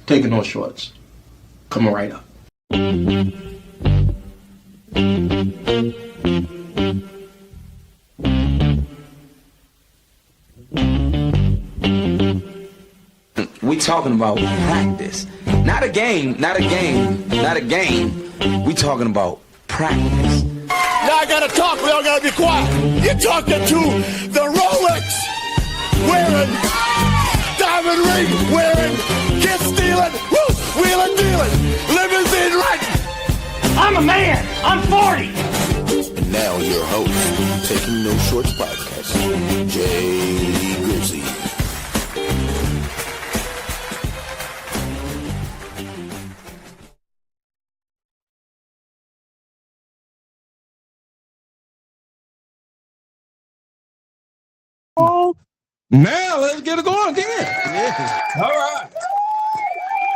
Taking no shorts. Coming right up. We talking about practice. Not a game. We talking about practice. Now I gotta talk, we all gotta be quiet. You're talking to the Rolex wearing, diamond ring wearing, kiss stealing, wheeling dealing, limousine riding. I'm a man. I'm 40. And now your host, Taking No Shorts podcast, Jay Grizzy. Now let's get it going again. Yeah. All right.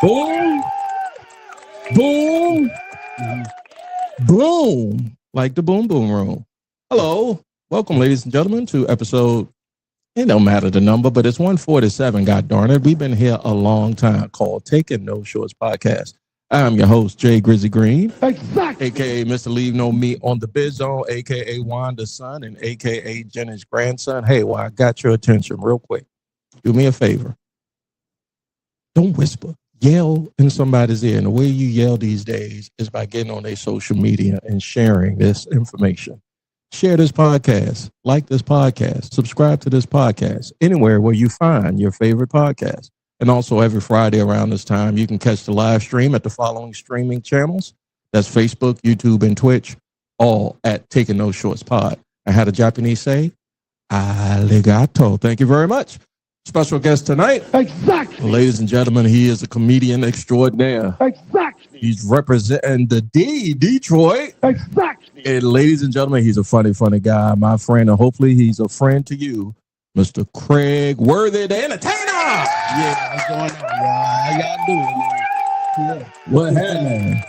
Boom. Boom. Boom. Like the boom boom room. Hello. Welcome, ladies and gentlemen, to episode, it don't matter the number, but it's 147. God darn it. We've been here a long time, called Taking No Shorts podcast. I'm your host, Jay Grizzy Green, Exactly. a.k.a. Mr. Leave No Meat on the Biz Zone, a.k.a. Wanda's son, and a.k.a. Jenny's grandson. Hey, well, I got your attention real quick. Do me a favor. Don't whisper. Yell in somebody's ear. And the way you yell these days is by getting on their social media and sharing this information. Share this podcast. Like this podcast. Subscribe to this podcast. Anywhere where you find your favorite podcast. And also every Friday around this time, you can catch the live stream at the following streaming channels. That's Facebook, YouTube, and Twitch, all at Taking No Shorts Pod. And how the Japanese say, arigato. Thank you very much. Special guest tonight. Exactly. Ladies and gentlemen, he is a comedian extraordinaire. Exactly. He's representing the Detroit. Exactly. And ladies and gentlemen, he's a funny guy, my friend. And hopefully he's a friend to you, Mr. Craig Worthy, the entertainer. Yeah, what's going on, y'all? How y'all doing, man? Yeah. What happened?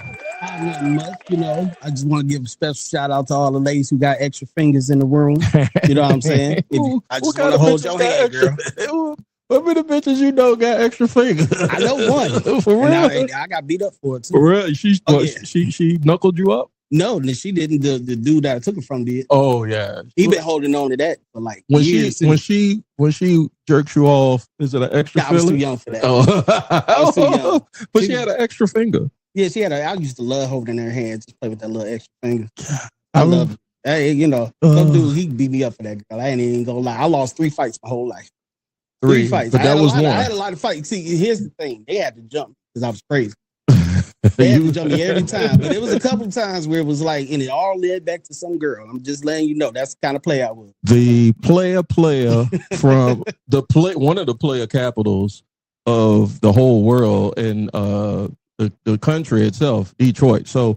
Nothing much, you know. I just want to give a special shout out to all the ladies who got extra fingers in the room. You know what I'm saying? I just want to hold your hand, girl. What many bitches you know got extra fingers? I know one. For real? And I got beat up for it too. For real? Yeah. She knuckled you up? No, she didn't. The dude that I took it from did. Oh yeah. He been holding on to that for like when years. When she jerks you off, is it an extra I was feeling? too young for that. Oh. I was too young. But she had an extra finger. Yeah, she had. I used to love holding her hand, just play with that little extra finger. I love it. Hey, you know, some dude, he beat me up for that girl. I ain't even gonna lie. I lost 3 fights my whole life. Three fights. But that was one. I had a lot of fights. See, here's the thing. They had to jump because I was crazy. They had to jump me every time. But it was a couple of times where it was like, and it all led back to some girl. I'm just letting you know that's the kind of play I was. The player from one of the player capitals of the whole world and the country itself, Detroit. So,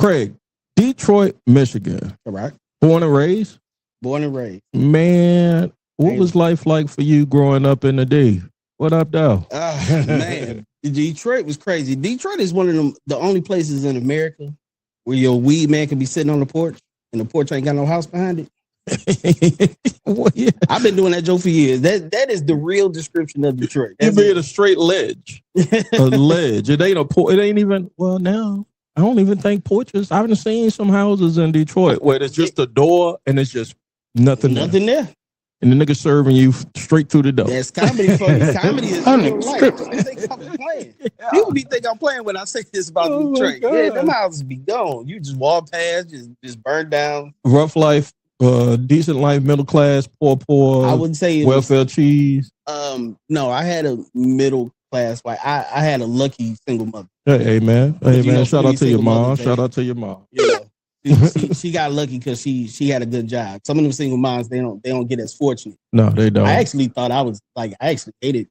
Craig, Detroit, Michigan. Correct. Born and raised? Born and raised. Man, what was life like for you growing up in the D? What up, though? Man, Detroit was crazy. Detroit is one of the only places in America where your weed man can be sitting on the porch and the porch ain't got no house behind it. Well, yeah. I've been doing that joke for years. That is the real description of Detroit. You being a straight ledge. A ledge. It ain't even, well, now, I don't even think porches. I haven't seen some houses in Detroit where it's just a door and it's just nothing there. And the nigga serving you straight through the door. That's comedy for me. Comedy is real life. Playing. Yeah. People be think I'm playing when I say this about Detroit. Yeah, them houses be gone. You just walk past, just burn down. Rough life, decent life, middle class, poor. I wouldn't say welfare cheese. No, I had a middle class. Like I had a lucky single mother. Hey man. Hey man. Shout out to your mom. Mothers, shout out to your mom. Yeah. She got lucky because she had a good job. Some of them single moms, they don't get as fortunate. No, they don't. I actually thought I actually hated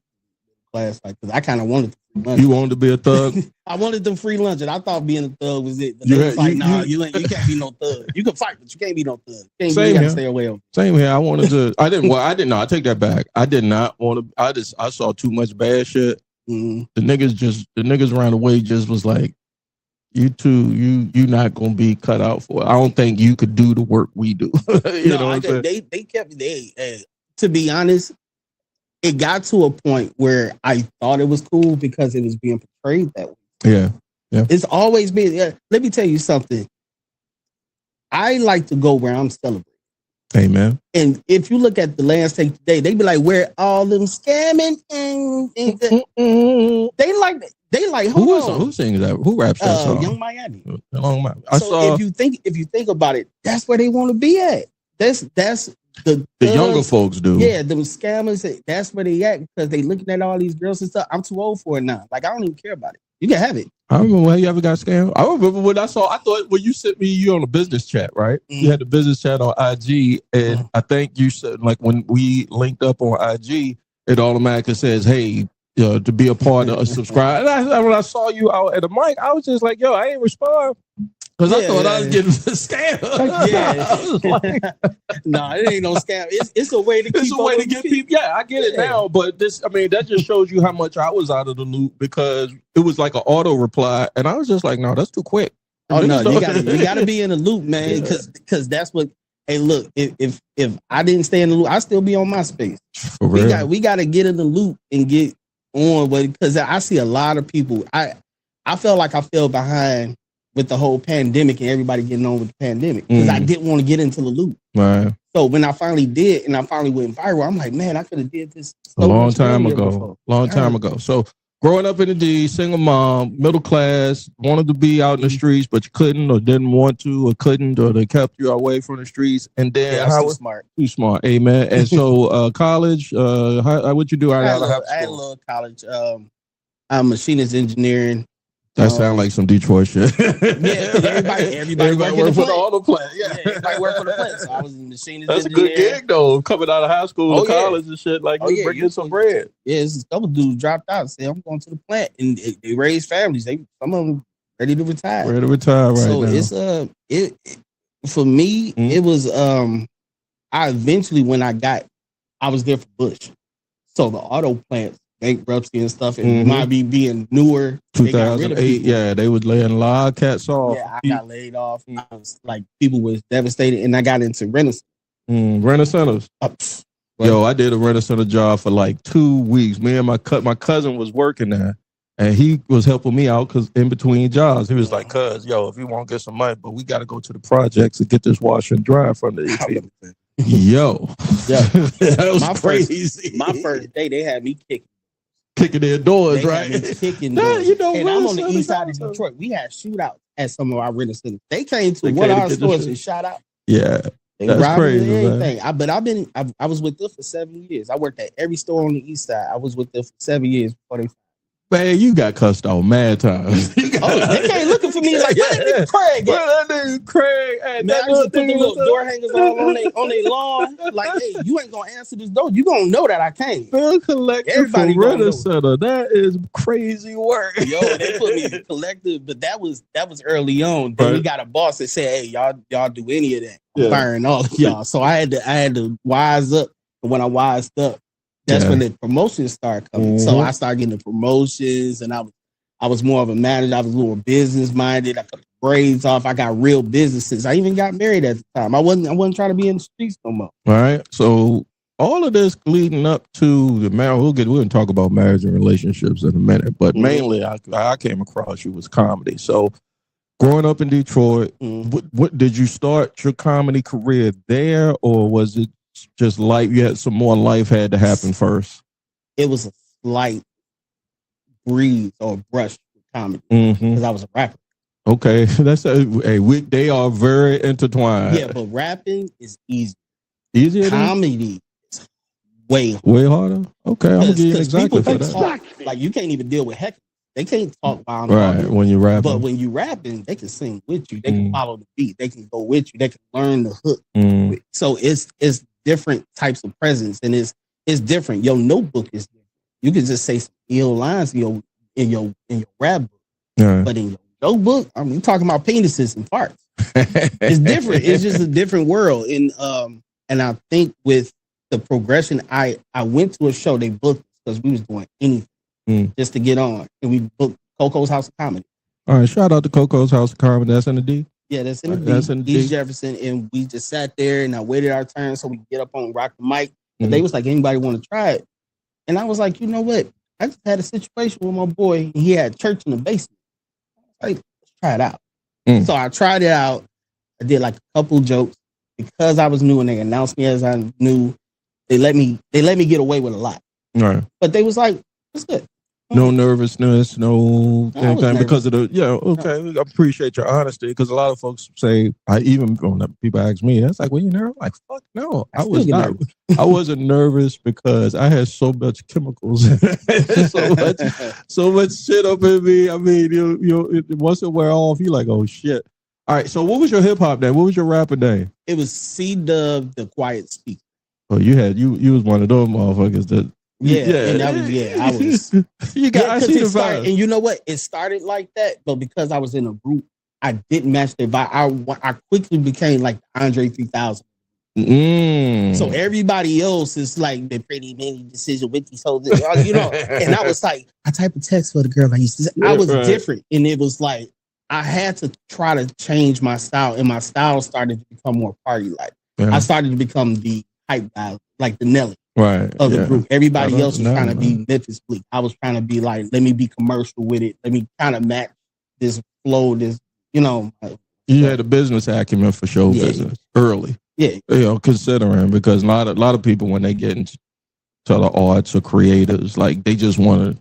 class because I kind of wanted the free lunch. You wanted to be a thug? I wanted them free lunch, and I thought being a thug was it. But they was like, you can't be no thug. You can fight, but you can't be no thug. You gotta stay away. Same here. I wanted to. I didn't know. I take that back. I did not want to. I saw too much bad shit. Mm-hmm. The niggas around the way just was like, you not gonna be cut out for it. I don't think you could do the work we do. To be honest, it got to a point where I thought it was cool because it was being portrayed that way. Yeah. It's always been. Let me tell you something. I like to go where I'm celebrating. Amen. And if you look at the landscape today, they be like, where all them scamming and they like Who sings that? Who raps that song? Young Miami. If you think about it, that's where they want to be at. That's the younger folks do. Yeah, them scammers. That's where they at because they looking at all these girls and stuff. I'm too old for it now. Like I don't even care about it. You can have it. I remember when you ever got scammed. I remember when I thought when you sent me, you on a business chat, right? Mm-hmm. You had the business chat on IG, and I think you said like when we linked up on IG, it automatically says, "Hey, to be a part of a subscribe." And when I saw you out at the mic, I was just like, "Yo, I ain't respond." Because I thought I was getting scammed. No, it ain't no scam. It's a way to get people. Yeah, I get it now, but that just shows you how much I was out of the loop because it was like an auto reply, and I was just like, no, that's too quick. Oh no, you gotta be in the loop, man, because that's what. Hey, look, if I didn't stay in the loop, I'd still be on my space. We got to get in the loop and get on, because I see a lot of people. I felt like I fell behind with the whole pandemic and everybody getting on with the pandemic because I didn't want to get into the loop. Right. So when I finally did and I finally went viral, I'm like, man, I could have did this a long time ago. So growing up in the D, single mom, middle class, wanted to be out in the streets, but you couldn't or didn't want to or couldn't, or they kept you away from the streets. And then too smart. Amen. And so college, what'd you do? I had a little college. I'm machinist engineering. That sounds like some Detroit shit. Everybody worked for all the plant. Yeah, everybody worked for the plant. So I was in machinist. That's engineer. A good gig though. Coming out of high school to college and shit, like you bringing some bread. Yeah, a couple dudes dropped out and said, "I'm going to the plant," and they raised families. Some of them ready to retire. Ready to retire right now. So it's for me. It was I eventually when I was there for Bush, so the auto plants. Bankruptcy and stuff, and might be being newer. 2008, they was laying a lot of cats off. Yeah, I got laid off. And I was like, people was devastated, and I got into Renaissance. Renaissance. Yo, I did a Renaissance job for like 2 weeks. Me and my cousin was working there, and he was helping me out because in between jobs, he was like, "Cuz, yo, if you want to get some money, but we got to go to the projects and get this wash and dry from the." Yo, that was crazy. My first day, they had me kicking their doors, right? Kicking doors. And I'm on the east side of Detroit. We had shootouts at some of our Renaissance. They came to one of our stores and shot out. Yeah, that's crazy. Everything. I was with them for 7 years. I worked at every store on the east side. I was with them for 7 years before they. Man, you got cussed out mad times. They came looking for me like, where Craig? Where that nigga Craig? Man, I used to put the little door hangers on their lawn. Like, hey, you ain't gonna answer this door. You gonna know that I came. Bill collector Everybody for Renaissance. That is crazy work. Yo, they put me in collective, but that was early on. Then we got a boss that said, hey, y'all do any of that. I'm firing all of y'all. So I had to wise up. And when I wised up, that's when the promotions started coming. So I started getting the promotions, and I was more of a manager. I was a little business minded. I cut the braids off. I got real businesses. I even got married at the time. I wasn't trying to be in the streets no more. All right. So all of this leading up to the marriage, we're going to talk about marriage and relationships in a minute, but mainly I came across you was comedy. So growing up in Detroit, what did you start your comedy career there, or was it just life? You had some more life had to happen first. It was a slight breeze or brush with comedy because I was a rapper. Okay, they are very intertwined. Yeah, but rapping is easy. Easier. Comedy is way harder. Okay, I'm gonna give you an example for that. Talk, like you can't even deal with heckling. They can't talk while I'm when you rapping. But when you rapping, they can sing with you. They can follow the beat. They can go with you. They can learn the hook. So it's different types of presence, and it's different. Your notebook is different. You can just say some ill lines in your rap book, but in your notebook, I mean, talking about penises and farts. It's different. It's just a different world. And I think with the progression, I went to a show they booked because we was doing anything just to get on, and we booked Coco's House of Comedy. All right, shout out to Coco's House of Comedy. That's in the D. Yeah, that's in the D. East Jefferson, and we just sat there and I waited our turn so we could get up on rock the mic. And they was like, anybody want to try it? And I was like, you know what? I just had a situation with my boy, and he had church in the basement. Like, let's try it out. So I tried it out. I did like a couple jokes because I was new and they announced me as I knew. They let me get away with a lot. Right. But they was like, "That's good." No nervousness, no anything because of the okay. No. I appreciate your honesty because a lot of folks say people ask me, that's like, well, you nervous? Like, fuck no, I was not. I wasn't nervous because I had so much chemicals, so much shit up in me. I mean, you once it wear off, you like, oh shit. All right, so what was your hip hop name? What was your rapper name? It was C-Dub, the Quiet Speaker. Oh, you was one of those motherfuckers that. And that was I was. You got. I see the vibe. And you know what? It started like that, but because I was in a group, I didn't match their vibe. I quickly became like Andre 3000. So everybody else is like the pretty many decision with these hoes, you know. And I was like, I type of text for the girl I used to say. I was different, and it was like I had to try to change my style, and my style started to become more party like. I started to become the hype guy, like the Nelly. Right. Of the group. Everybody else was trying to be Memphis Bleak. I was trying to be like, let me be commercial with it. Let me kind of match this flow, this, you know. You had a business acumen for show business early. Yeah. You know, considering because a lot of people when they get into the arts or creators, like they just wanted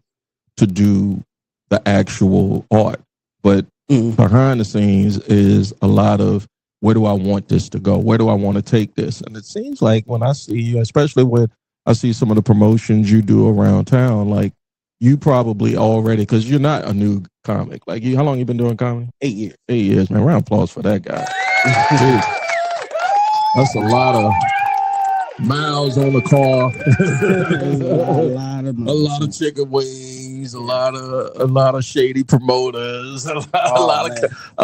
to do the actual art. But behind the scenes is a lot of where do I want this to go? Where do I want to take this? And it seems like when I see you, especially when I see some of the promotions you do around town, like you probably already, because you're not a new comic. Like how long you been doing comedy? 8 years. 8 years, man. Round of applause for that guy. That's a lot of miles on the car. a lot of chicken wings, a lot of shady promoters, a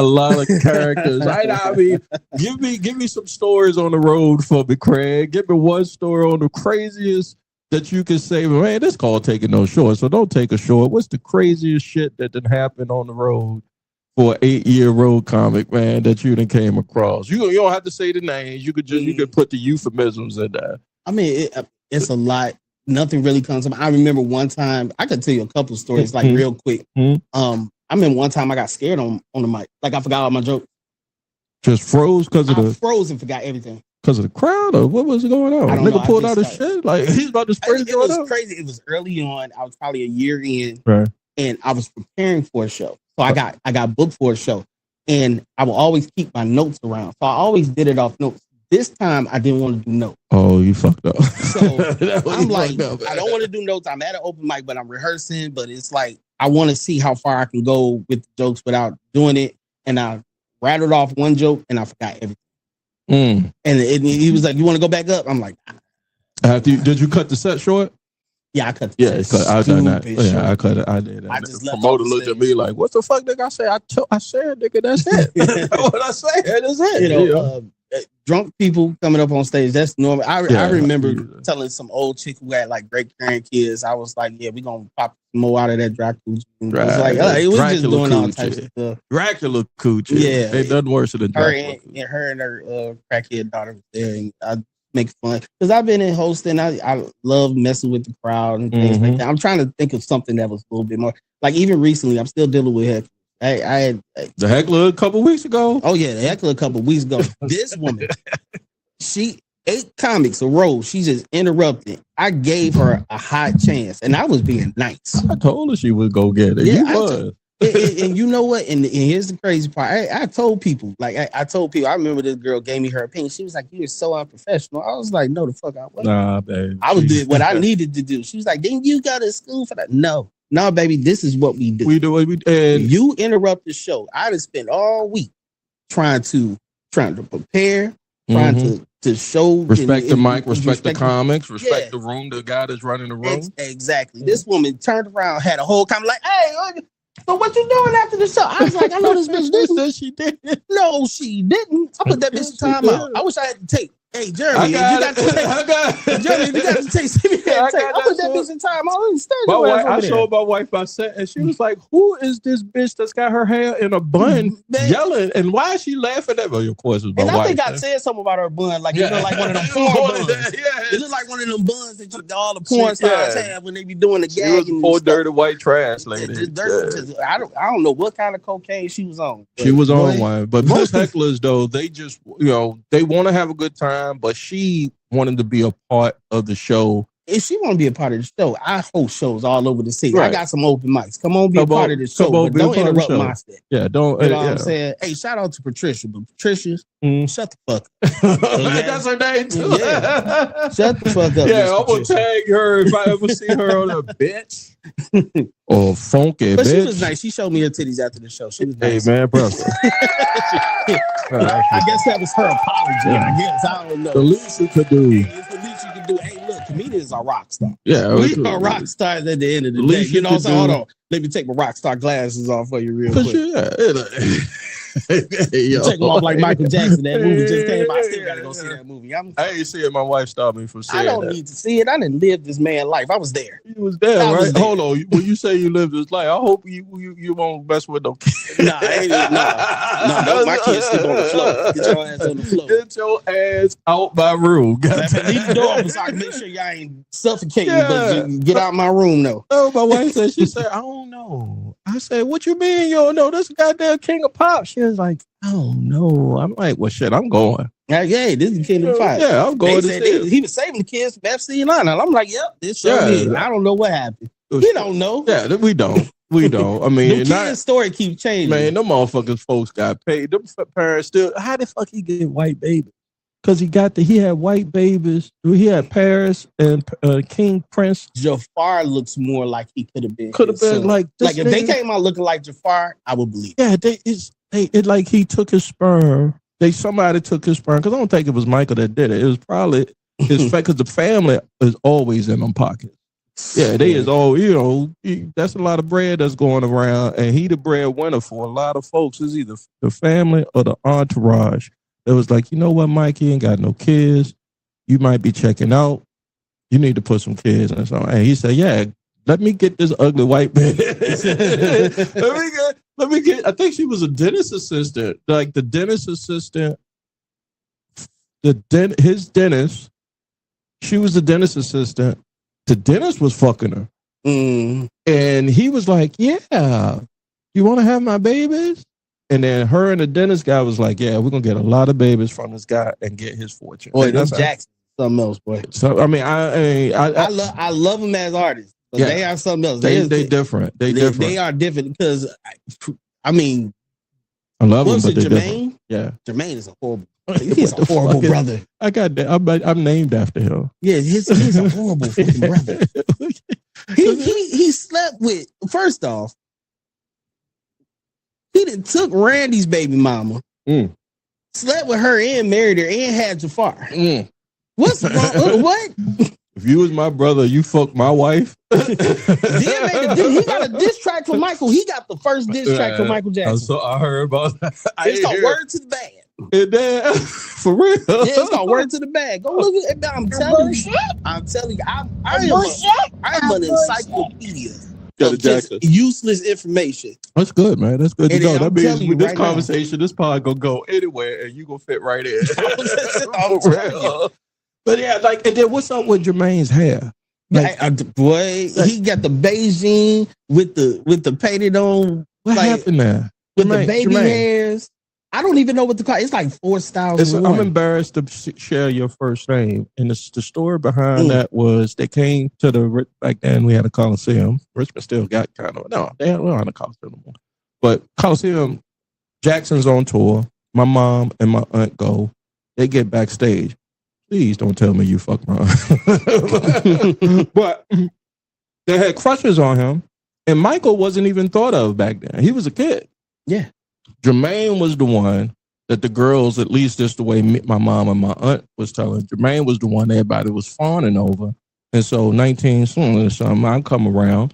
lot of characters. I mean, give me some stories on the road for me, Craig. Give me one story on the craziest that you can say, man, this called taking no short, so don't take a short. What's the craziest shit that didn't happen on the road for an 8-year road comic, man, that you done came across? You don't have to say the names. You could put the euphemisms in there. I mean, it's a lot. Nothing really comes up. I remember one time, I could tell you a couple of stories, like real quick. I remember one time I got scared on the mic. Like I forgot all my jokes. Just froze because of I froze and forgot everything. Because of the crowd, or what was going on? Nigga pulled out his shit, like he's about to spray. It was crazy. It was early on. I was probably a year in, right? And I was preparing for a show. So I got booked for a show, and I will always keep my notes around. So I always did it off notes. This time I didn't want to do notes. Oh, you fucked up. So I'm like, I don't want to do notes. I'm at an open mic, but I'm rehearsing. But it's like I want to see how far I can go with the jokes without doing it. And I rattled off one joke, and I forgot everything. And he was like, "You want to go back up?" I'm like, did you cut the set short? Yeah, I cut. I done that. Yeah, I cut it. I did that. I just the promoter looked at me like, "What the fuck, nigga?" I said, "I said, nigga, that's it. What I said is it." You know, drunk people coming up on stage, that's normal. I remember telling some old chick who had like great grandkids, I was like, "Yeah, we gonna pop some more out of that Dracula." Right. It's like, it was just doing all types of stuff. Dracula coochie. Yeah, they done worse than Dracula. Her and her crackhead daughter was there, and I make fun because I've been in hosting. I love messing with the crowd and things like that. I'm trying to think of something that was a little bit more like even recently. I'm still dealing with heckler. I had the heckler a couple weeks ago. Oh yeah, the heckler a couple weeks ago. This woman, she 8 comics a row. She just interrupted. I gave her a hot chance, and I was being nice. I told her she would go get it. Yeah, and you know what? And here's the crazy part. I told people, like I told people. I remember this girl gave me her opinion. She was like, "You're so unprofessional." I was like, "No, the fuck I wasn't." Nah, baby. I was doing what I needed to do. She was like, "Then you go to school for that?" No, baby. This is what we do. We do what we do. And you interrupt the show. I just spent all week trying to prepare, trying to show respect the mic, respect the comics, respect the room. The guy that's running the room. Exactly. This woman turned around, had a whole comment like, "Hey, so what you doing after the show?" I was like, "I know this bitch didn't." She did. No, she didn't. I put that bitch in time out. I wish I had the tape. Hey, Jeremy, you got to take. Jeremy, you got to take. I put that bitch in time. My wife, I showed my wife my set, and she was like, "Who is this bitch that's got her hair in a bun, yelling? And why is she laughing at me?" Well, of course, it's my wife. I think I said something about her bun, like it looked like one of them porn buns. It looked like one of them buns that all the porn stars have when they be doing the gagging. Poor dirty white trash lady. I don't know what kind of cocaine she was on. She was on one, but most hecklers though, they just they want to have a good time, but she wanted to be a part of the show. If she want to be a part of the show, I host shows all over the city. Right. I got some open mics. Come on, be a part of the show, but don't interrupt my set. Yeah, don't. You know what I'm saying? Hey, shout out to Patricia, but Patricia, shut the fuck up. That's her name too. Yeah. Shut the fuck up. Yeah, I'm gonna tag her if I ever see her on a bitch or funky. But bitch. she was nice. She showed me her titties after the show. She was nice. Hey man, bro. I guess that was her apology. I guess I don't know. The least you could do. It's the least you can do. Hey, look, comedians are rock stars. Yeah, we are rock stars at the end of the day. You know, so hold on. Let me take my rock star glasses off for you real quick. Take them off like Michael Jackson. That movie just came out. I still gotta go see that movie. I ain't see it. My wife stopped me from seeing it. I don't need to see it. I didn't live this man's life. I was there. You was there, right? Hold on. When you say you lived this life, I hope you won't mess with no kids. Nah, my kids sleep on the floor. Get your ass on the floor. Get your ass out my room. Leave the door open so I can make sure y'all ain't suffocating. But get out my room though. Oh, my wife said, she said, I don't know. I said, what you mean you don't know? This goddamn king of pop. She was like, I don't know. I'm like, well, shit, I'm going. Like, hey, this is the king of pop. Yeah, I'm going. He was saving the kids from FC and Lana. I'm like, yep, this show is. I don't know what happened. We don't know. Yeah, we don't. We don't. I mean, the story keeps changing. Man, them motherfuckers folks got paid. Them parents still. How the fuck he get white babies? Because he had white babies. He had Paris and King Prince. Jafar looks more like he could have been. Like if they came out looking like Jafar, I would believe. Yeah, it like he took his sperm. Somebody took his sperm, because I don't think it was Michael that did it. It was probably his because the family is always in them pockets. Yeah, they is all, that's a lot of bread that's going around, and he the breadwinner for a lot of folks. Is either the family or the entourage. It was like, you know what, Mike, he ain't got no kids. You might be checking out. You need to put some kids in something. And he said, yeah, let me get this ugly white bitch. let me get, I think she was a dentist assistant. Like the dentist assistant, his dentist, she was the dentist assistant. The dentist was fucking her. And he was like, yeah, you want to have my babies? And then her and the dentist guy was like, yeah, we're going to get a lot of babies from this guy and get his fortune. Boy, that's Jackson. Something else, boy. So, I mean, I love them as artists, but they are something else. They different. They are different because, I mean, I love them, but Jermaine? Different. Yeah. Jermaine is a horrible He's a horrible brother. I got that. I'm named after him. Yeah, he's a horrible fucking brother. He slept with, first off, he done took Randy's baby mama, slept with her and married her and had Jafar. What's wrong? What? If you was my brother, you fucked my wife. He got a diss track for Michael. He got the first diss track for Michael Jackson. So I heard about that. It's called Word to the Bag. For real? Yeah, it's called Word to the Bag. Go look at it. I'm telling you, I'm an encyclopedia of just useless information. That's good, man. That's good to know. That means with this right conversation, this pod gonna go anywhere, and you gonna fit right in. But yeah, like, and then what's up with Jermaine's hair? Like, boy, he got the Beijing with the painted on. What happened there? With the baby hairs. I don't even know what to call it. It's like 4 styles. I'm embarrassed to share your first name. And the story behind that was they came to back then we had a Coliseum. Richmond still got kind of, no, they don't have a Coliseum anymore. But Coliseum, Jackson's on tour. My mom and my aunt go. They get backstage. Please don't tell me you fuck my aunt. But they had crushes on him. And Michael wasn't even thought of back then. He was a kid. Yeah. Jermaine was the one that the girls, at least that's the way my mom and my aunt was telling. Jermaine was the one everybody was fawning over. And so 19 something, I come around,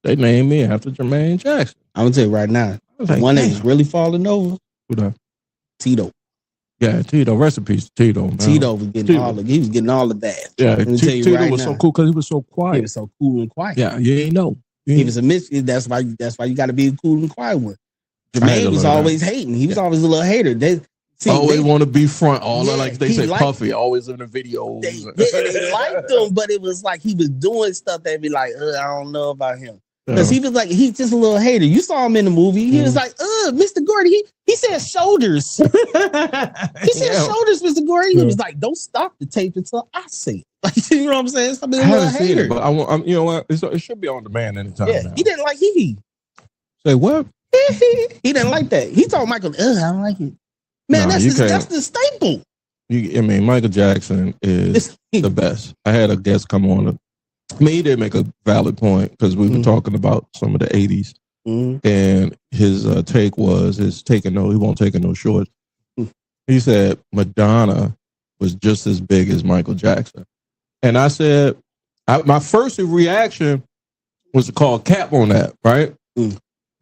they named me after Jermaine Jackson. I'm going to tell you right now, like, one that was really falling over, who that? Tito. Yeah, Tito. Recipes, Tito. Man. Tito was getting all of. He was getting all of that. Yeah, Let me tell you Tito right was now. so cool because he was so quiet. He was so cool and quiet. Yeah, you ain't know. He was a mystery. That's why you got to be a cool and quiet one. Jermaine was always hating. He was always a little hater. They always want to be front. Like they say, Puffy, always in the videos. They liked him, but it was like he was doing stuff that be like, I don't know about him. Because he was like, he's just a little hater. You saw him in the movie. He was like, Mr. Gordy. He said shoulders. He said shoulders, Mr. Gordy. He was like, don't stop the tape until I say it. Like, you know what I'm saying? I haven't seen it, but I'm, you know what? It should be on demand anytime. Yeah, now. He didn't like Hee. Say what? He didn't like that. He told Michael, I don't like it. Man, that's the staple. Michael Jackson is the best. I had a guest come on. He did make a valid point because we were talking about some of the 80s. And his take was, he won't take no short. He said Madonna was just as big as Michael Jackson. And I said, my first reaction was to call cap on that, right?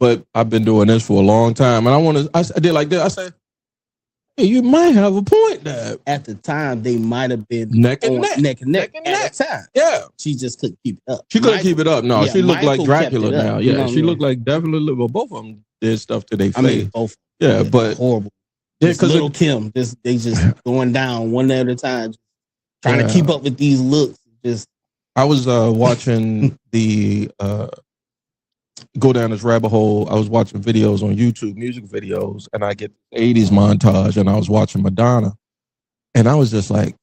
But I've been doing this for a long time. And I did like that. I said, hey, you might have a point there. At the time, they might have been neck and neck at the time. Yeah. She just couldn't keep it up. She couldn't keep it up. No, she looked like Dracula now. Yeah, you know she looked like definitely, well, both of them did stuff to their face. Both. Yeah, but horrible. Yeah, because Little Kim, they just going down one at a time, trying to keep up with these looks. I was watching the go down this rabbit hole. I was watching videos on YouTube, music videos, and I get the 80s montage, and I was watching Madonna, and I was just like,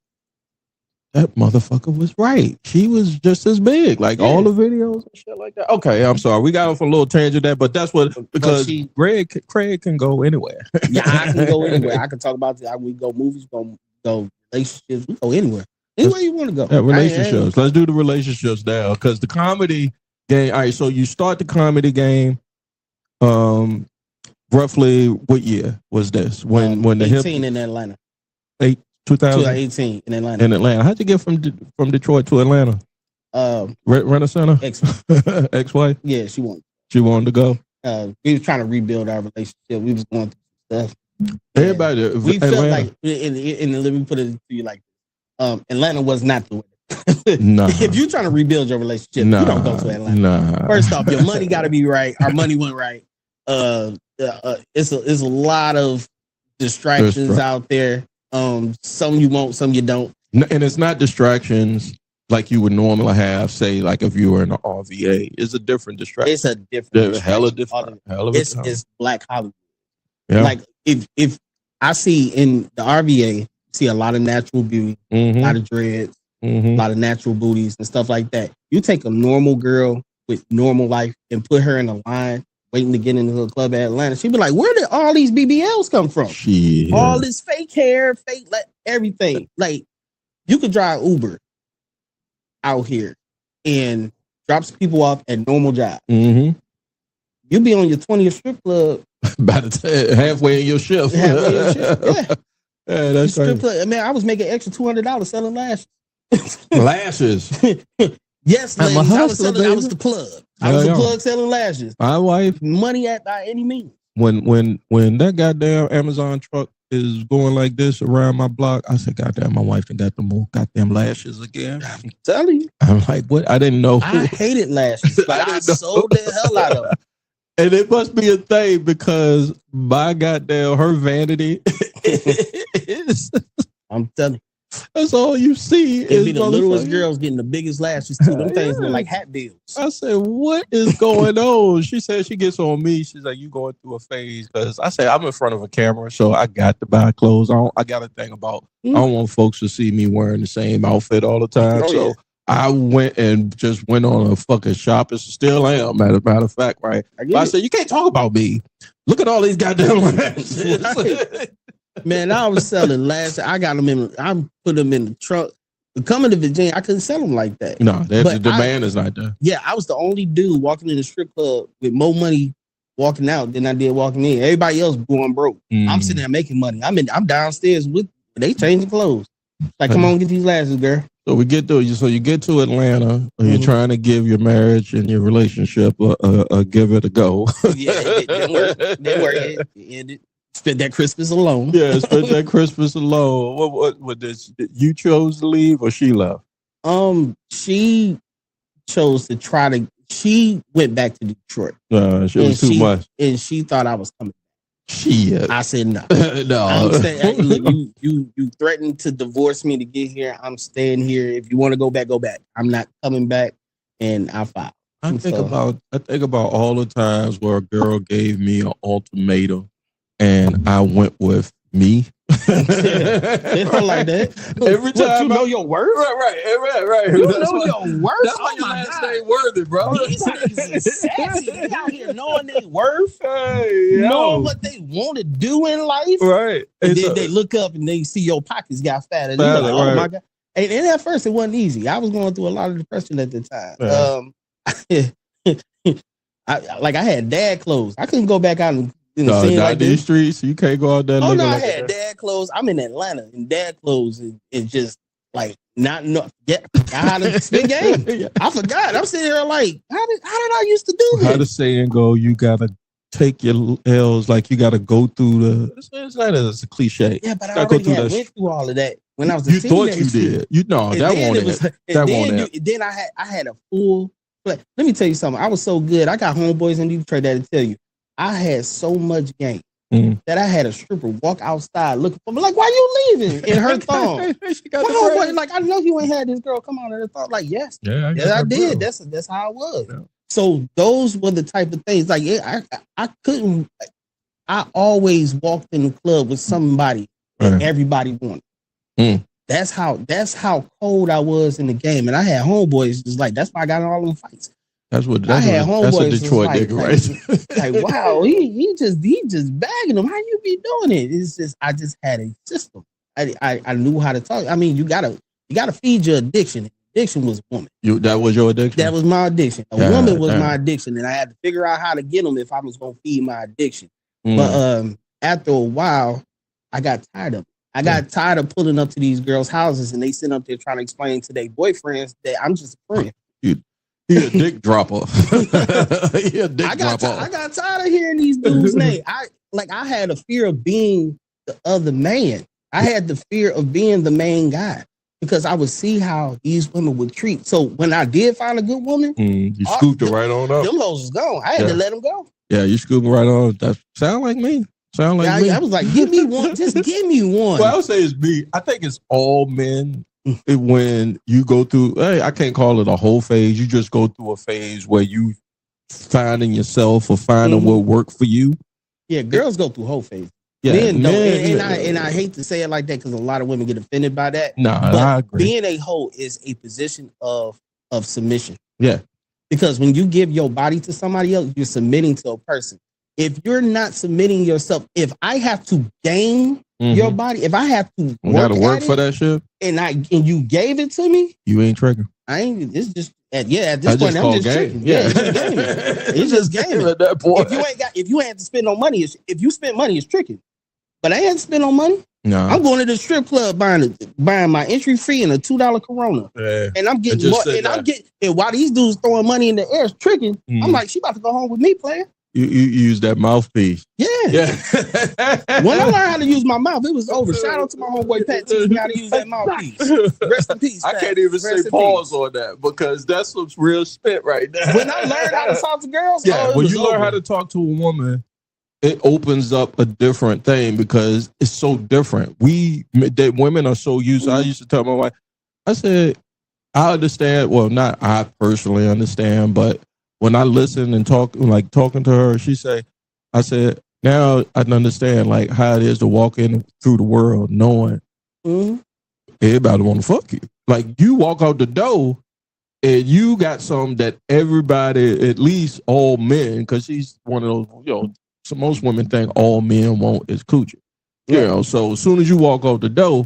that motherfucker was right. She was just as big, like all the videos and shit like that. Okay, I'm sorry. We got off a little tangent there, but that's what, because Craig can go anywhere. Yeah, I can go anywhere. I can talk about we go movies, go relationships, we go anywhere. Anywhere you want to go. Yeah, relationships. Let's do the relationships now, because the comedy game. All right, so you start the comedy game. Roughly what year was this? When the 18 in Atlanta. 2018 in Atlanta. In Atlanta, how'd you get from Detroit to Atlanta? Rent a center. Ex-wife. Yeah, she wanted. She wanted to go. We was trying to rebuild our relationship. We was going through stuff. Everybody. We felt like, and let me put it to you like, Atlanta was not the way. Nah. If you're trying to rebuild your relationship, you don't go to Atlanta. Nah. First off, your money got to be right. Our money went right. It's a lot of distractions out there. Some you want, some you don't. And it's not distractions like you would normally have, say, like if you were in an RVA. It's a different distraction. It's a different hella different. It's Black Hollywood. Yeah. Like if I see in the RVA, see a lot of natural beauty, a lot of dreads, a lot of natural booties and stuff like that. You take a normal girl with normal life and put her in a line waiting to get into a club at Atlanta, she'd be like, where did all these BBLs come from? Shit. All this fake hair, fake everything. Like, you could drive Uber out here and drop some people off at normal job. You'll be on your 20th strip club. By the time, halfway in your shift. Yeah. Yeah, that's right. Man, I was making extra $200 selling lashes. Lashes. Yes, ladies. I was the plug. I was the plug selling lashes. My wife. Money by any means. When that goddamn Amazon truck is going like this around my block, I said, goddamn, my wife done got the more goddamn lashes again. I'm telling you. I'm like, what? I didn't know. I hated lashes, but I sold the hell out of them. And it must be a thing because my goddamn, her vanity is. I'm telling you. That's all you see. It'd be the littlest girls getting the biggest lashes too. Them things were like hat bills. I said, what is going on? She said she gets on me. She's like, you going through a phase. Because I said, I'm in front of a camera, so I got to buy clothes. I got to think about, I don't want folks to see me wearing the same outfit all the time. I went and just went on a fucking shop. Still am, matter of fact, right? I said, you can't talk about me. Look at all these goddamn lashes. Man, I was selling lashes. I got them I put them in the trunk. Coming to Virginia, I couldn't sell them like that. No, the demand is not there. Yeah, I was the only dude walking in the strip club with more money walking out than I did walking in. Everybody else going broke. I'm sitting there making money. I'm downstairs with they changing clothes. Like, come on, get these lashes, girl. So you get to Atlanta, and you're trying to give your marriage and your relationship a give it a go. Yeah, it didn't work. It ended. spent that Christmas alone. Yeah, spent that Christmas alone. What did you chose to leave or she left? She chose to try to. She went back to Detroit. It was too much, and she thought I was coming. Shit. I said no. No. I'm saying, hey, look, you threatened to divorce me to get here. I'm staying here. If you want to go back, go back. I'm not coming back. And I filed. I think about all the times where a girl gave me an ultimatum and I went with me. It's not like that. Every time you know your worth? Right. You know your worth? That's why your last name Worthy, bro. These niggas is sassy. They out here knowing their worth, Hey, knowing what they want to do in life. Right. And then they look up and they see your pockets got fatter. Like, oh my God. And at first it wasn't easy. I was going through a lot of depression at the time. I had dad clothes. I couldn't go back out and see like these streets. You can't go out there. Oh no, I had dad clothes. I'm in Atlanta in dad clothes and just like not get how to spin game. I forgot. I'm sitting here like, how did I used to do this? How the saying go? You gotta take your L's, like you gotta go through the. It's not as a cliche. Yeah, but I already went through all of that when I was a teenager. You thought you did. You know that won't it. Then I had a full. Let me tell you something. I was so good. I got homeboys in Detroit that'll tell you. I had so much game that I had a stripper walk outside looking for me. Like, why you leaving in her thong? Like, I know you ain't had this girl come on in her thong. Like, yes, I did. That's how it was. Yeah. So those were the type of things. Like, I couldn't. I always walked in the club with somebody that everybody wanted. That's how cold I was in the game, and I had homeboys just like that's why I got in all them fights. That's a Detroit nigga, right? Like, wow, he just bagging them. How you be doing it? It's just I just had a system. I knew how to talk. I mean, you gotta feed your addiction. Addiction was woman. That was your addiction. That was my addiction. A woman was my addiction, and I had to figure out how to get them if I was gonna feed my addiction. But after a while, I got tired of it. I got tired of pulling up to these girls' houses and they sit up there trying to explain to their boyfriends that I'm just a friend. He a dick dropper. I got tired of hearing these dudes' names. I had a fear of being the other man. I had the fear of being the main guy because I would see how these women would treat. So when I did find a good woman, you scooped her right on up. Them hoes was gone. I had to let them go. Yeah, you scooped right on. That sound like me. Me. I was like, give me one. Just give me one. Well, I would say it's me. I think it's all men. When you go through, I can't call it a whole phase. You just go through a phase where you finding yourself or finding what worked for you. Yeah, girls go through whole phase. Yeah, men don't. And I hate to say it like that because a lot of women get offended by that. No, I agree. Being a hoe is a position of submission. Yeah. Because when you give your body to somebody else, you're submitting to a person. If you're not submitting yourself, if I have to gain your body, if I have to work for that shit, and you gave it to me, you ain't tricking. I ain't. It's just at this point, I'm just tricking. Yeah, it's just gaming. At that point. If you ain't to spend no money, if you spend money, it's tricking. But I ain't to spend no money. No, I'm going to the strip club buying my entry fee and a $2 Corona, and I'm getting more. And while these dudes throwing money in the air, it's tricking. I'm like, she about to go home with me, player. You use that mouthpiece. Yeah. When I learned how to use my mouth, it was over. Shout out to my homeboy Pat teaching me how to use that mouthpiece. Rest in peace, Pat. I can't even say pause on that because that's some real spit right now. When I learned how to talk to girls, when you learn how to talk to a woman, it opens up a different thing because it's so different. Women are so used. I used to tell my wife, I said, I understand. Well, not I personally understand, but when I listen and talking to her, I said, now I understand like how it is to walk in through the world knowing everybody want to fuck you. Like you walk out the door and you got something that everybody, at least all men, because she's one of those, so most women think all men want is coochie. Yeah. So as soon as you walk out the door,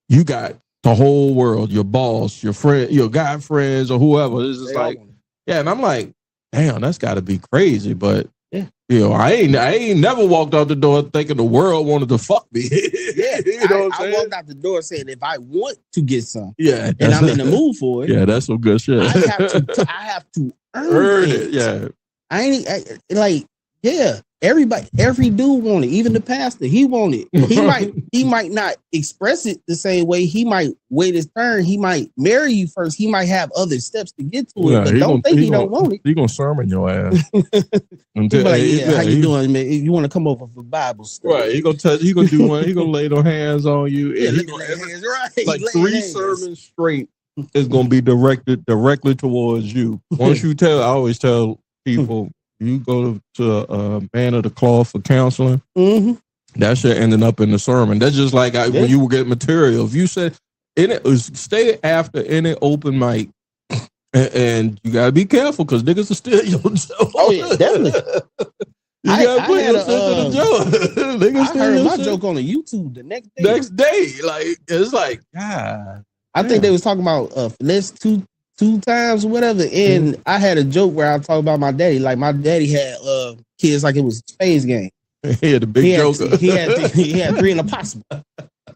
you got the whole world, your boss, your friend, your guy friends or whoever. It's just like, yeah, and I'm like, damn, that's got to be crazy. But I ain't never walked out the door thinking the world wanted to fuck me. I walked out the door saying if I want to get some, and I'm in the mood for it. Yeah, that's some good shit. I have to earn it. Yeah, I ain't every dude want it. Even the pastor, he want it. He might not express it the same way. He might wait his turn. He might marry you first. He might have other steps to get to it. But don't think he don't want it. He gonna sermon your ass. How you doing, man? You want to come over for Bible study? Right. He gonna touch. He gonna do one. He gonna lay those hands on you. Yeah, And like 3 sermons straight is gonna be directed directly towards you. Once you tell, I always tell people. You go to a man of the cloth for counseling. Mm-hmm. That shit ended up in the sermon. That's just like when you were getting material. If you said stay after any open mic, and you gotta be careful because niggas will steal your joke. Oh yeah, definitely. You gotta put your shit to the joke. I heard my joke on the YouTube the next day. Like it's like God. I think they was talking about finesse two times or whatever, and I had a joke where I talked about my daddy. Like my daddy had kids like it was a space game. He had a big joker. He had 3 and a possible.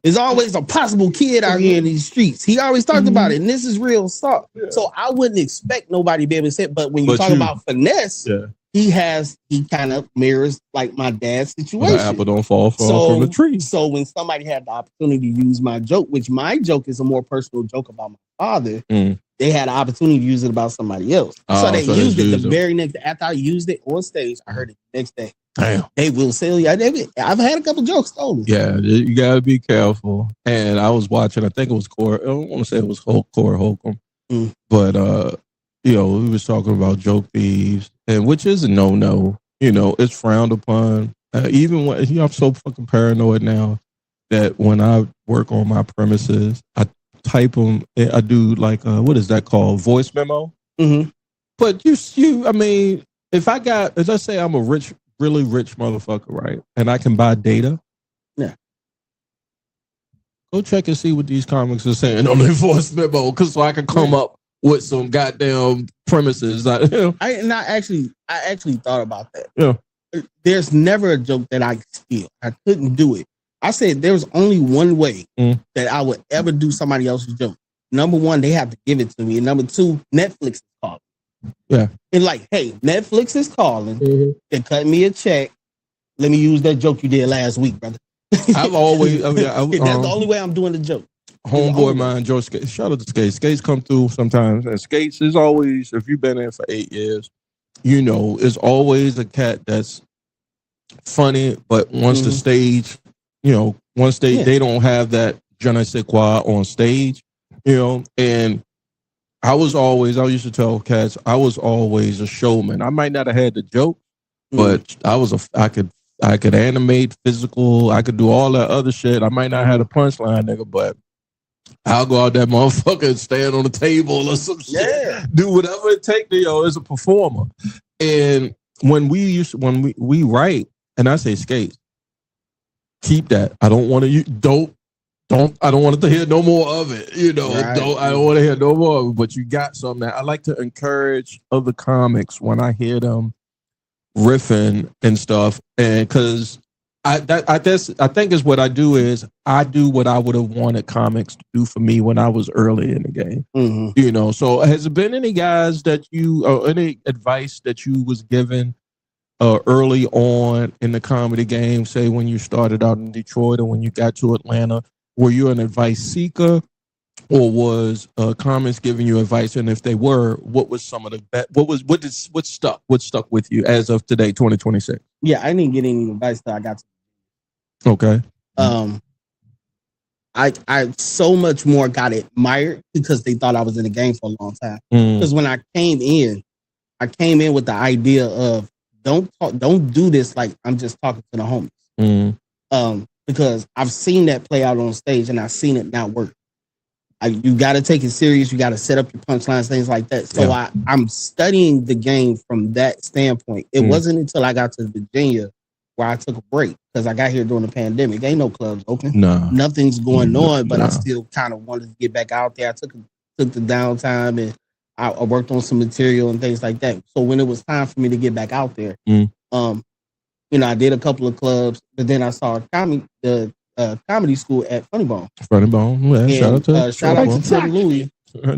There's always a possible kid out here in these streets. He always talked about it, and this is real stuff. Yeah. So I wouldn't expect nobody to be able to say it. But when you talk about finesse, he kind of mirrors like my dad's situation. The apple don't fall from the tree. So when somebody had the opportunity to use my joke, which my joke is a more personal joke about my father, they had the opportunity to use it about somebody else. So they used it the very next day. After I used it on stage, I heard it the next day. Damn. They will sell you. I've had a couple jokes stolen. Yeah, you got to be careful. And I was watching, I think it was Corey. I don't want to say it was Corey Holcomb. But, he was talking about joke thieves, and which is a no-no. It's frowned upon. Even when I'm so fucking paranoid now that when I work on my premises, I type them. I do like what is that called? Voice memo. Mm-hmm. But I mean, if I got, as I say, I'm a really rich motherfucker, right? And I can buy data. Yeah. Go check and see what these comics are saying on the voice memo, so I can come up with some goddamn premises. I actually thought about that. Yeah. There's never a joke that I steal. I couldn't do it. I said there was only one way that I would ever do somebody else's joke. Number one, they have to give it to me. And number two, Netflix is calling. Yeah. And like, hey, Netflix is calling. They're cutting me a check. Let me use that joke you did last week, brother. I've always, that's the only way I'm doing the joke. Homeboy mine, George Skates. Shout out to Skates. Skates come through sometimes. And Skates is always, if you've been there for 8 years, it's always a cat that's funny, but once the stage, they don't have that je ne sais quoi on stage, and I used to tell cats, I was always a showman. I might not have had the joke, but I could animate physical. I could do all that other shit. I might not have a punchline, nigga, but I'll go out that motherfucker and stand on the table or some shit. Yeah. Do whatever it takes, as a performer. And when we write, and I say Skates, keep that. I don't want to I don't want to hear no more of it. I don't want to hear no more of it. But you got something that I like to encourage other comics when I hear them riffing and stuff, and because I think is what I do is I do what I would have wanted comics to do for me when I was early in the game. So has there been any guys that any advice that you was given early on in the comedy game, say when you started out in Detroit or when you got to Atlanta? Were you an advice seeker, or was comics giving you advice? And if they were, what was some of the best? What stuck with you as of today, 2026? Yeah, I didn't get any advice till I got to. Okay. I so much more got admired because they thought I was in the game for a long time. Because when I came in with the idea of don't do this like I'm just talking to the homies. Because I've seen that play out on stage and I've seen it not work. You got to take it serious. You got to set up your punchlines, things like that. So I'm studying the game from that standpoint. It wasn't until I got to Virginia where I took a break because I got here during the pandemic. Ain't no clubs open. No. Nothing's going on, but I still kind of wanted to get back out there. I took the downtime and I worked on some material and things like that. So when it was time for me to get back out there, I did a couple of clubs, but then I saw the comedy school at Funny Bone. Funny Bone. Yeah, shout out to Tim Louie.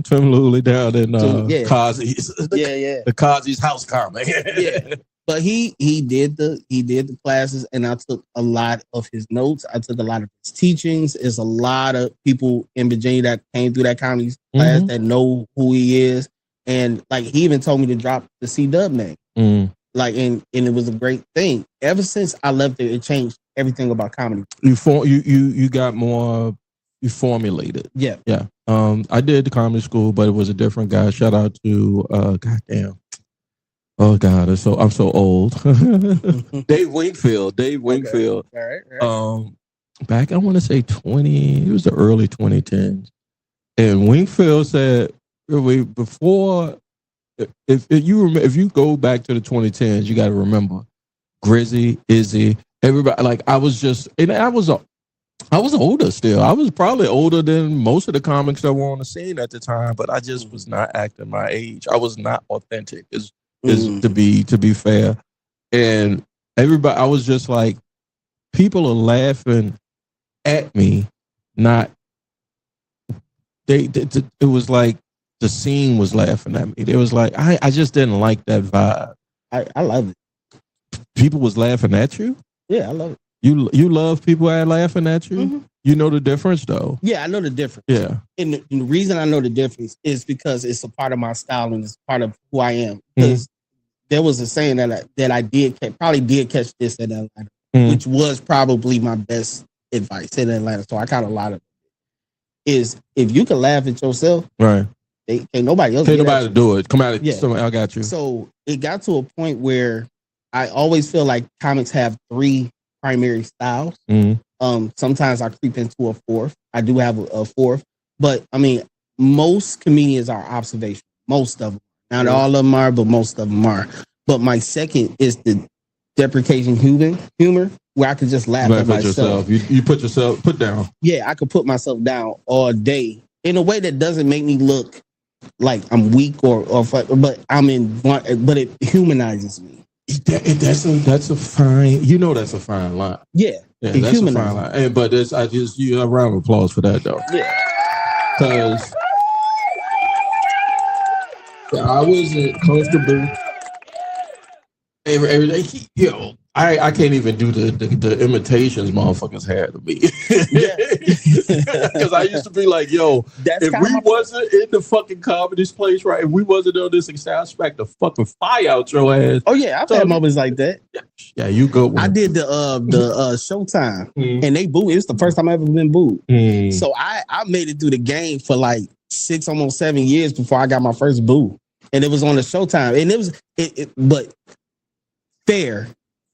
Tim Louie down in Kazi's. Yeah. The Kazi's house car, man. Yeah. But he did the classes, and I took a lot of his notes. I took a lot of his teachings. There's a lot of people in Virginia that came through that comedy class that know who he is, and like he even told me to drop the C-Dub name. Like, and it was a great thing. Ever since I left there, it changed everything about comedy. You got more. You formulated. Yeah. I did the comedy school, but it was a different guy. Shout out to goddamn. Oh God, I'm so old. Dave Wingfield. Okay. All right. Back I want to say it was the early 2010s, and Wingfield said before. If you go back to the 2010s, you got to remember Grizzy, Izzy, everybody. Like I was older still. I was probably older than most of the comics that were on the scene at the time, but I just was not acting my age. I was not authentic, is to be fair. And everybody, I was just like, people are laughing at me, not it was like the scene was laughing at me. It was like I just didn't like that vibe. I love it. People was laughing at you? Yeah, I love it. You love people that are laughing at you? You know the difference though? Yeah, I know the difference. Yeah. And the reason I know the difference is because it's a part of my style and it's part of who I am. Because there was a saying that I probably did catch this in Atlanta, which was probably my best advice in Atlanta. So I got a lot of it. Is if you can laugh at yourself, right? Can't nobody else. Can't nobody do it. Come out of somebody. I got you. So it got to a point where I always feel like comics have 3 primary styles. Sometimes I creep into a 4th. I do have a 4th, but I mean, most comedians are observational. Most of them, not all of them are, but most of them are. But my second is the deprecation humor, where I could just laugh at myself. You put down. Yeah, I could put myself down all day in a way that doesn't make me look like I'm weak or but but it humanizes me. That's a fine. You know that's a fine line. Yeah, that's a fine line. And, but a round of applause for that though. Yeah, because I wasn't comfortable. Every day, I can't even do the imitations motherfuckers had of me. Because I used to be like, if we wasn't in the fucking comedy place, right? If we wasn't on this exam, smack the fucking fire out your ass. Oh yeah, I've had moments like that. Yeah, you go. I did the Showtime, and they booed. It was the first time I ever been booed. So I made it through the game for like 6, almost 7 years before I got my first boo, and it was on the Showtime, and it was but fair.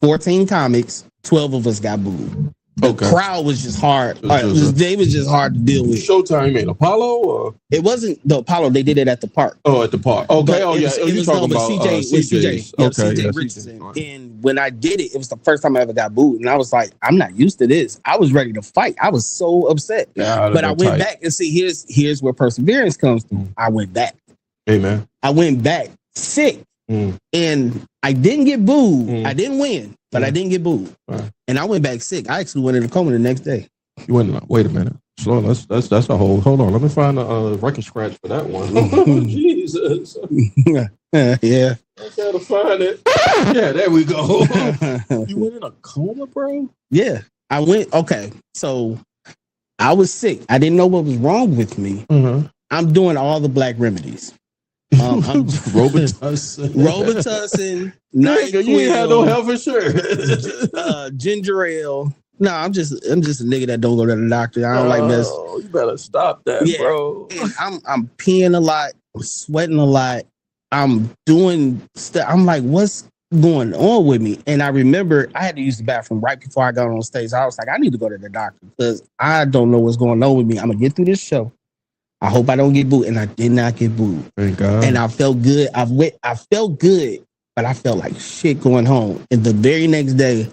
14 comics, 12 of us got booed. The crowd was just hard. They was just hard to deal with. Showtime made Apollo, or it wasn't the Apollo. They did it at the park. Oh, at the park. Okay. You talking about CJ? Okay. Richardson. And when I did it, it was the first time I ever got booed, and I was like, I'm not used to this. I was ready to fight. I was so upset. But I went back and see here's where perseverance comes through. I went back. Amen. I went back sick. And I didn't get booed. I didn't win, but I didn't get booed. Right. And I went back sick. I actually went in a coma the next day. You went. Wait a minute. Slow. That's a whole. Hold on. Let me find a record scratch for that one. Jesus. Yeah. I gotta find it. Yeah, there we go. You went in a coma, bro? Yeah, I went. Okay, so I was sick. I didn't know what was wrong with me. I'm doing all the black remedies. I'm Robitussin, Nigga, you ain't had no health insurance. Ginger ale. No, I'm just a nigga that don't go to the doctor. I don't like this. Oh, you better stop that, bro. I'm peeing a lot. I'm sweating a lot. I'm doing stuff. I'm like, what's going on with me? And I remember I had to use the bathroom right before I got on stage. I was like, I need to go to the doctor because I don't know what's going on with me. I'm gonna get through this show. I hope I don't get booed, and I did not get booed. Thank God. And I felt good. I felt good, but I felt like shit going home. And the very next day,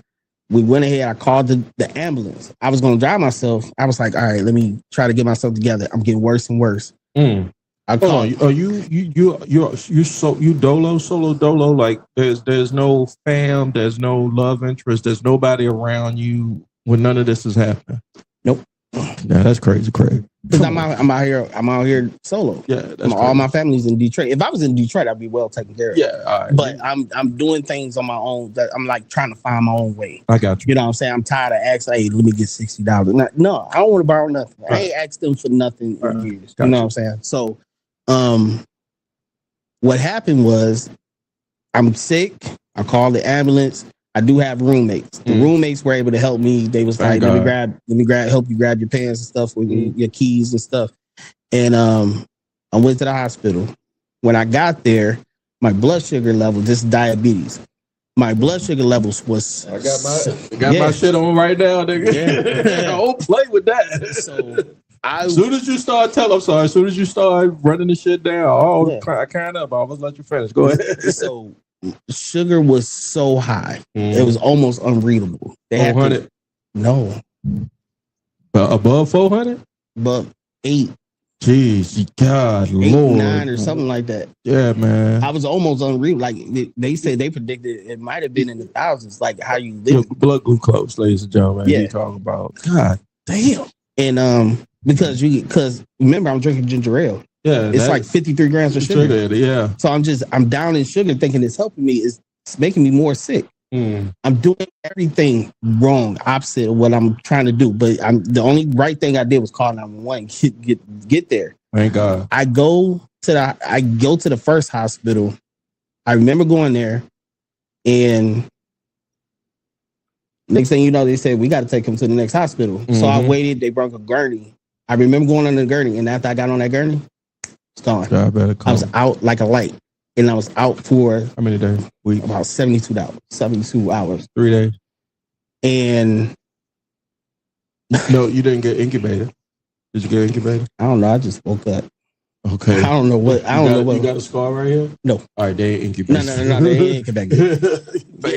we went ahead. I called the ambulance. I was going to drive myself. I was like, all right, let me try to get myself together. I'm getting worse and worse. I called. Are you solo dolo? Like there's no fam, there's no love interest, there's nobody around you when none of this is happening. Nope. Nah, that's crazy, Craig. Because I'm out here solo. Yeah, that's all my family's in Detroit. If I was in Detroit, I'd be well taken care of. Yeah, all right. But I'm doing things on my own. That I'm like trying to find my own way. I got you. You know what I'm saying? I'm tired of asking, hey, let me get $60. No, I don't want to borrow nothing. Right. I ain't asked them for nothing in years. You know what I'm saying? So what happened was I'm sick. I called the ambulance. I do have roommates. The roommates were able to help me. They was like, let me help you grab your pants and stuff with your keys and stuff. And I went to the hospital. When I got there, my blood sugar level, this is diabetes. My blood sugar levels was. I got my shit on right now, nigga. Yeah. Don't play with that. So as soon as you start as soon as you start running the shit down, I can't up. I'll just let you finish. Go ahead. So sugar was so high, it was almost unreadable. 400? No. Above 400? Above 8. Jeez, God, 8, Lord. 9 or something like that. Yeah, man. I was almost unreal. Like they said, they predicted it might have been in the thousands. Like how you live. Blood glucose, ladies and gentlemen. Yeah, you talking about? God damn. And because remember I'm drinking ginger ale. Yeah, it's like 53 grams of sugar. Yeah. So I'm down in sugar, thinking it's helping me. It's making me more sick. I'm doing everything wrong, opposite of what I'm trying to do. But the only right thing I did was call 911, get there. Thank God. I go to the first hospital. I remember going there, and next thing you know, they said we got to take him to the next hospital. So I waited. They brought a gurney. I remember going on the gurney, and after I got on that gurney, it's gone. I was out like a light. And I was out for how many days? Week? About 72 hours. 3 days. And no, you didn't get incubated. Did you get incubated? I don't know. I just woke up. Okay. I don't know what. You got a scar right here? No. All right, they ain't incubated. No, they ain't incubated.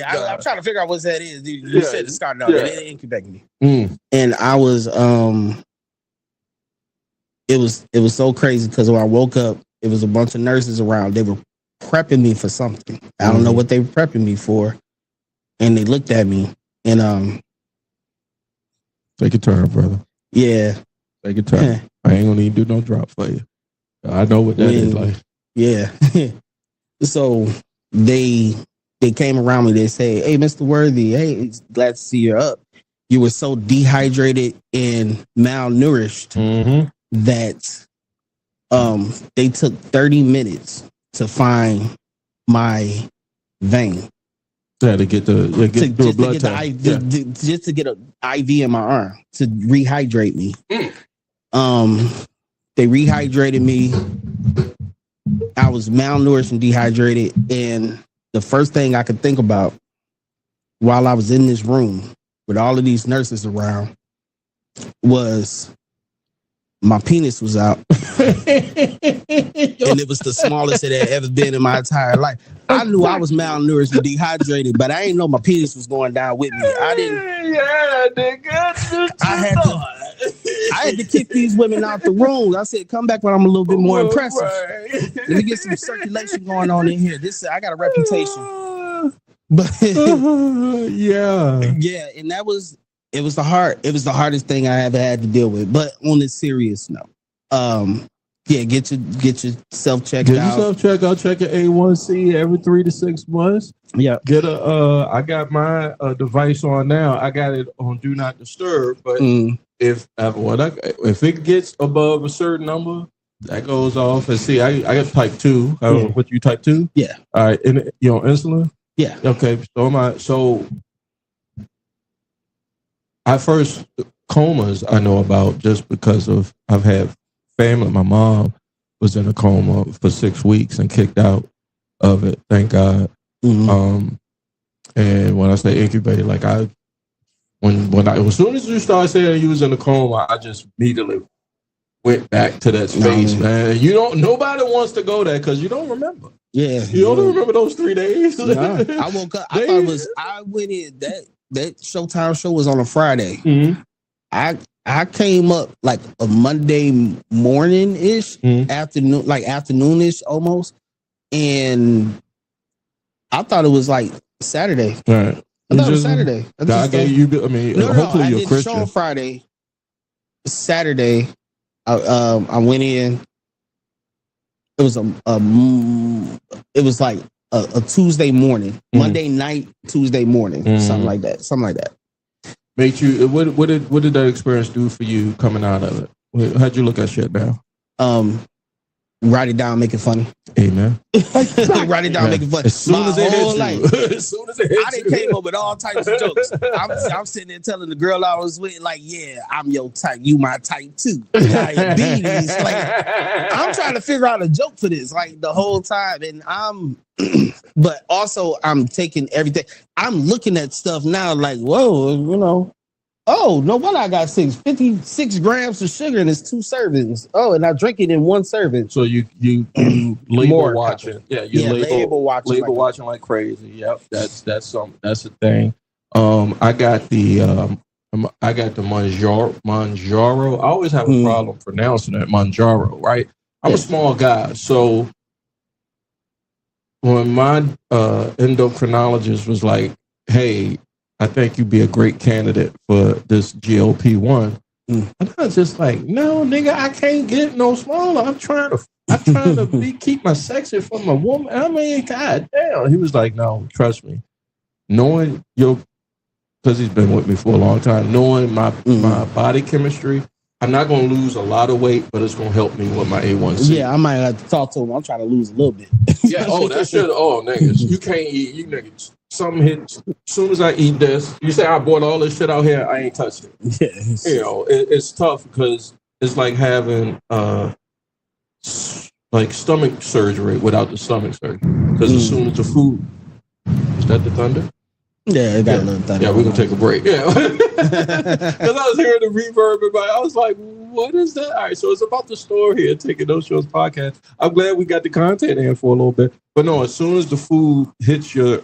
I'm trying to figure out what that is. You said the scar. No, they didn't incubate me. And I was it was so crazy because when I woke up, it was a bunch of nurses around. They were prepping me for something. I don't know what they were prepping me for. And they looked at me and take a turn, brother. Yeah. Take a turn. I ain't gonna even do no drop for you. I know what that is like. Yeah. So they came around me. They say, hey, Mr. Worthy, hey, glad to see you're up. You were so dehydrated and malnourished that they took 30 minutes to find my vein. Yeah, to get the blood test. Just to get an IV in my arm to rehydrate me. They rehydrated me. I was malnourished and dehydrated, and the first thing I could think about while I was in this room with all of these nurses around was my penis was out. And it was the smallest it had ever been in my entire life. I knew I was malnourished and dehydrated, but I didn't know my penis was going down with me. I didn't. Yeah, nigga. I had to kick these women out the room. I said, come back when I'm a little bit more impressive. Right. Let me get some circulation going on in here. I got a reputation. But yeah. And it was the hardest thing I ever had to deal with. But on a serious note, get yourself checked out. Get yourself checked out. Check your A1C every 3 to 6 months. Yeah. I got my device on now. I got it on Do Not Disturb, but if it gets above a certain number, that goes off. And see, I got type 2. I don't know what you type 2? Yeah. All right. And you on insulin? Yeah. Okay. So I first comas I know about just because of I've had family. My mom was in a coma for 6 weeks and kicked out of it. Thank God. And when I say incubated, like as soon as you start saying you was in a coma, I just immediately went back to that space, man. Nobody wants to go there because you don't remember. Yeah. You don't remember those 3 days. No. I woke up. I went in that Showtime show was on a Friday. I came up like a Monday morning-ish, afternoon-ish almost. And I thought it was like Saturday. Right. I thought it was Saturday. God gave you, hopefully you're I did Christian. Show on Friday. Saturday, I went in. It was it was like a Tuesday morning, Monday night, Tuesday morning, something like that. Made you? What did that experience do for you coming out of it? How'd you look at shit now? Write it down, make it funny. Amen. Write it down, make it funny. As soon as it hits you. As soon as it hits I done came up with all types of jokes. I'm sitting there telling the girl I was with, like, yeah, I'm your type. You my type too. Diabetes. Like, I'm trying to figure out a joke for this, like, the whole time. And but also I'm taking everything. I'm looking at stuff now like, whoa, you know. Oh, no wonder I got 56 grams of sugar and it's 2 servings. Oh, and I drink it in 1 serving. So you label watching. Yeah, you label watching like crazy. Yep, that's the thing. I got the Manjaro. I always have a problem pronouncing it, Manjaro, right? I'm a small guy, so when my endocrinologist was like, "Hey, I think you'd be a great candidate for this GLP-1." And I was just like, no, nigga, I can't get no smaller. I'm trying to keep my sexy from a woman. I mean, god damn. He was like, no, trust me. Knowing because he's been with me for a long time, knowing my body chemistry, I'm not going to lose a lot of weight, but it's going to help me with my A1C. Yeah, I might have to talk to him. I'm trying to lose a little bit. Yeah, that shit. Oh, niggas, you can't eat. You niggas, something hits. As soon as I eat this, you say I bought all this shit out here, I ain't touched it. Yes. You know, it's tough because it's like having like stomach surgery without the stomach surgery. Because as soon as the food, is that the thunder? Yeah, it got a little thunder. Yeah, we're gonna take a break. Yeah, because I was hearing the reverb, and I was like, "What is that?" All right, so it's about the store here, Taking No Shorts podcast. I'm glad we got the content in for a little bit, but no, as soon as the food hits your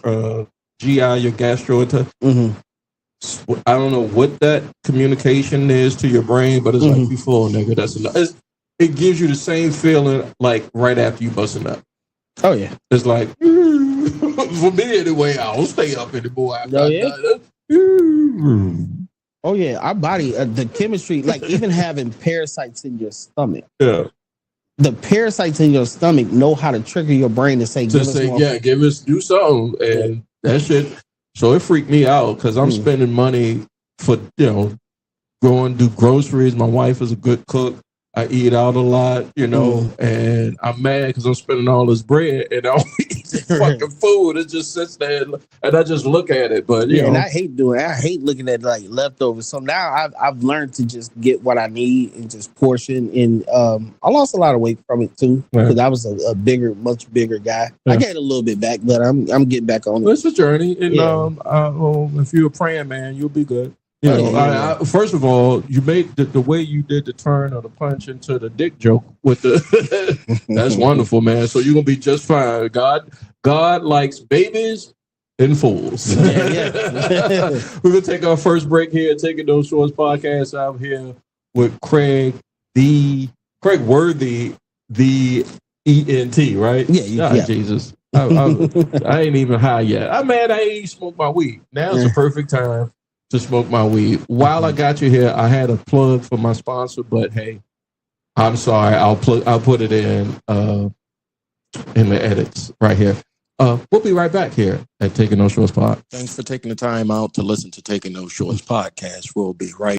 GI, your gastrointestinal, I don't know what that communication is to your brain, but it's like, you full, nigga. That's enough. It gives you the same feeling like right after you busting up. Oh yeah, it's like. For me anyway, I don't stay up anymore. Oh yeah, our body, the chemistry, like even having parasites in your stomach. Yeah, the parasites in your stomach know how to trigger your brain to say, do something, and that shit. So it freaked me out because I'm spending money for going to do groceries. My wife is a good cook. I eat out a lot, and I'm mad because I'm spending all this bread and I don't eat fucking food. It just sits there and I just look at it. But and I hate looking at like leftovers. So now I've learned to just get what I need and just portion. And I lost a lot of weight from it too because I was a much bigger guy. Yeah. I gained a little bit back, but I'm getting back on it. It's a journey, and if you're a praying man, you'll be good. First of all, you made the way you did the turn or the punch into the dick joke with the that's wonderful, man. So you're gonna be just fine. God likes babies and fools. We're gonna take our first break here, Taking Those Shorts podcast. I'm here with Craig Worthy, the ENT, right? Yeah. Jesus. I ain't even high yet. I'm mad I ain't smoked my weed. Now it's a perfect time to smoke my weed. While I got you here, I had a plug for my sponsor, but hey, I'm sorry. I'll put it in the edits right here. We'll be right back here at Taking No Shorts Pod. Thanks for taking the time out to listen to Taking No Shorts podcast. We'll be right